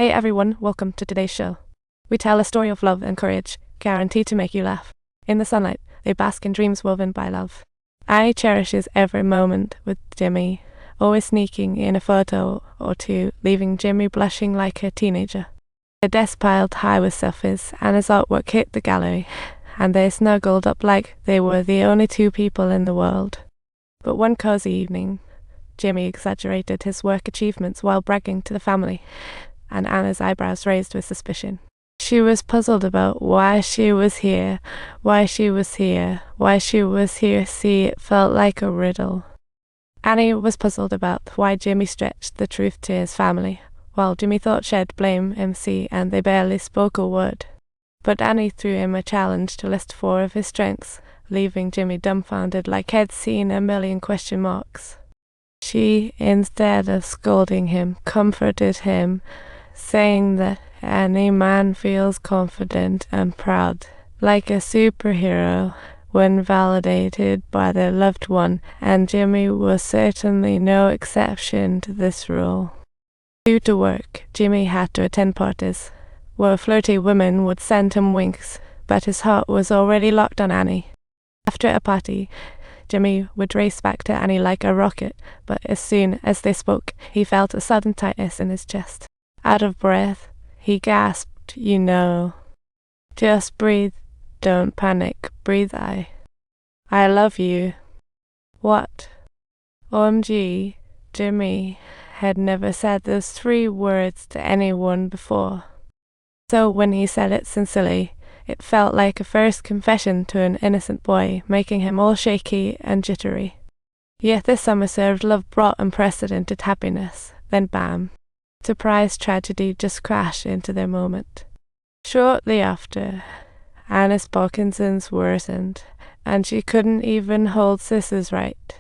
Hey everyone, welcome to today's show. We tell a story of love and courage, guaranteed to make you laugh. In the sunlight, they bask in dreams woven by love. Annie cherishes every moment with Jimmy, always sneaking in a photo or two, leaving Jimmy blushing like a teenager. The desk piled high with selfies, and his artwork hit the gallery, and they snuggled up like they were the only two people in the world. But one cozy evening, Jimmy exaggerated his work achievements while bragging to the family, and Anna's eyebrows raised with suspicion. She was puzzled about why she was here. See, it felt like a riddle. Annie was puzzled about why Jimmy stretched the truth to his family, while Jimmy thought she'd blame MC, and they barely spoke a word. But Annie threw him a challenge to list 4 of his strengths, leaving Jimmy dumbfounded like he'd seen a million question marks. She, instead of scolding him, comforted him, saying that any man feels confident and proud, like a superhero, when validated by their loved one, and Jimmy was certainly no exception to this rule. Due to work, Jimmy had to attend parties, where flirty women would send him winks, but his heart was already locked on Annie. After a party, Jimmy would race back to Annie like a rocket, but as soon as they spoke, he felt a sudden tightness in his chest. Out of breath, he gasped, "You know. Just breathe, don't panic, breathe I love you." What? OMG, Jimmy had never said those 3 words to anyone before. So when he said it sincerely, it felt like a first confession to an innocent boy, making him all shaky and jittery. Yet this summer-served love brought unprecedented happiness. Then bam, surprise tragedy just crashed into their moment. Shortly after, Anna's Parkinson's worsened, and she couldn't even hold scissors right.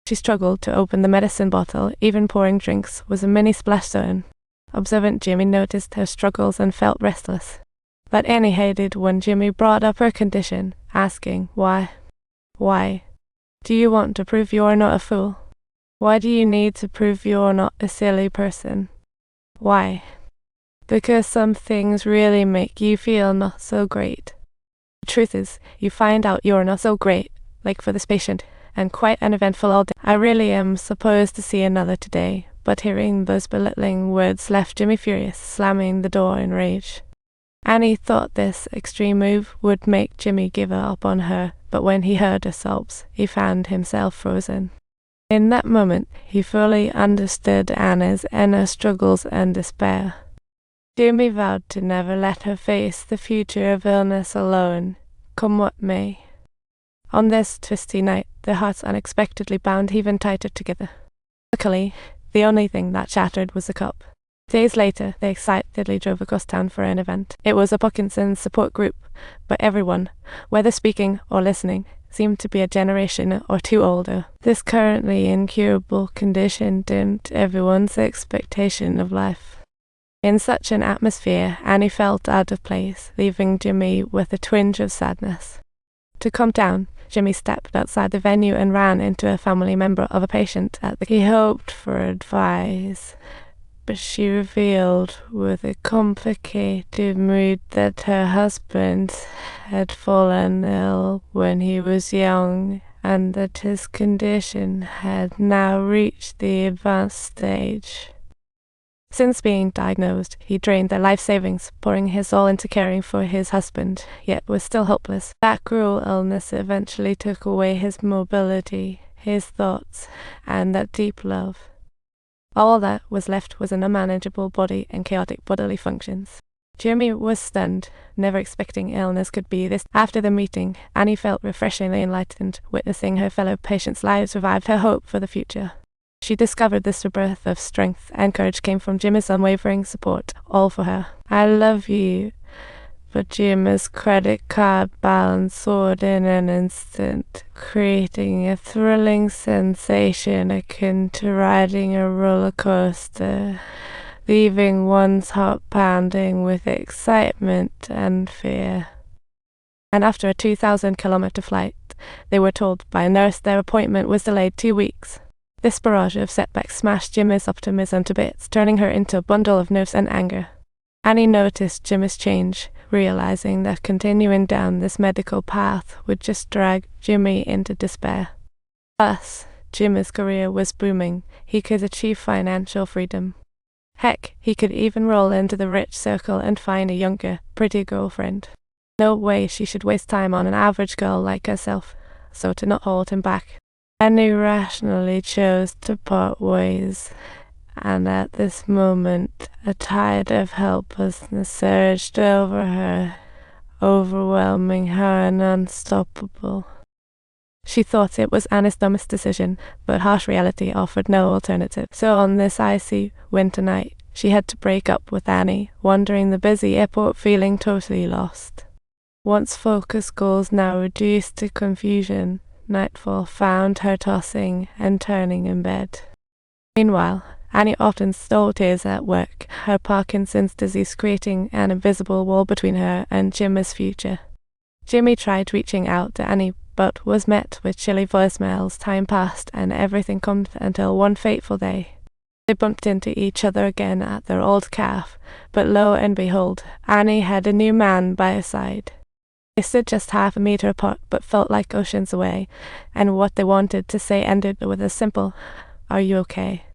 She struggled to open the medicine bottle, even pouring drinks was a mini splash zone. Observant Jimmy noticed her struggles and felt restless. But Annie hated when Jimmy brought up her condition, asking, Why? Do you want to prove you're not a fool? Why do you need to prove you're not a silly person? Why? Because some things really make you feel not so great. The truth is, you find out you're not so great, like for this patient, and quite an eventful all day. I really am supposed to see another today, but hearing those belittling words left Jimmy furious, slamming the door in rage. Annie thought this extreme move would make Jimmy give up on her, but when he heard her sobs, he found himself frozen. In that moment, he fully understood Anna's inner struggles and despair. Jimmy vowed to never let her face the future of illness alone, come what may. On this twisty night, their hearts unexpectedly bound even tighter together. Luckily, the only thing that shattered was the cup. Days later, they excitedly drove across town for an event. It was a Parkinson's support group, but everyone, whether speaking or listening, seemed to be a generation or 2 older. This currently incurable condition dimmed everyone's expectation of life. In such an atmosphere, Annie felt out of place, leaving Jimmy with a twinge of sadness. To calm down, Jimmy stepped outside the venue and ran into a family member of a patient at the. He hoped for advice, but she revealed with a complicated mood that her husband had fallen ill when he was young, and that his condition had now reached the advanced stage. Since being diagnosed, he drained their life savings, pouring his all into caring for his husband, yet was still hopeless. That cruel illness eventually took away his mobility, his thoughts, and that deep love. All that was left was an unmanageable body and chaotic bodily functions. Jimmy was stunned, never expecting illness could be this. After the meeting, Annie felt refreshingly enlightened, witnessing her fellow patients' lives revived her hope for the future. She discovered this rebirth of strength and courage came from Jimmy's unwavering support, all for her. "I love you," but Jimmy's credit card balance soared in an instant, creating a thrilling sensation akin to riding a roller coaster, leaving one's heart pounding with excitement and fear. And after a 2,000-kilometer flight, they were told by a nurse their appointment was delayed 2 weeks. This barrage of setbacks smashed Jimmy's optimism to bits, turning her into a bundle of nerves and anger. Annie noticed Jimmy's change, realizing that continuing down this medical path would just drag Jimmy into despair. Plus, Jimmy's career was booming. He could achieve financial freedom. Heck, he could even roll into the rich circle and find a younger, pretty girlfriend. No way she should waste time on an average girl like herself, so to not hold him back, Annie rationally chose to part ways, and at this moment a tide of helplessness surged over her, overwhelming her and unstoppable. She thought it was Annie's dumbest decision, but harsh reality offered no alternative. So on this icy winter night, she had to break up with Annie, wandering the busy airport feeling totally lost. Once focused goals now reduced to confusion, nightfall found her tossing and turning in bed. Meanwhile, Annie often stole tears at work, her Parkinson's disease creating an invisible wall between her and Jimmy's future. Jimmy tried reaching out to Annie, but was met with chilly voicemails. Time passed, and everything calmed until one fateful day. They bumped into each other again at their old cafe, but lo and behold, Annie had a new man by her side. They stood just half a meter apart, but felt like oceans away, and what they wanted to say ended with a simple, "Are you okay?"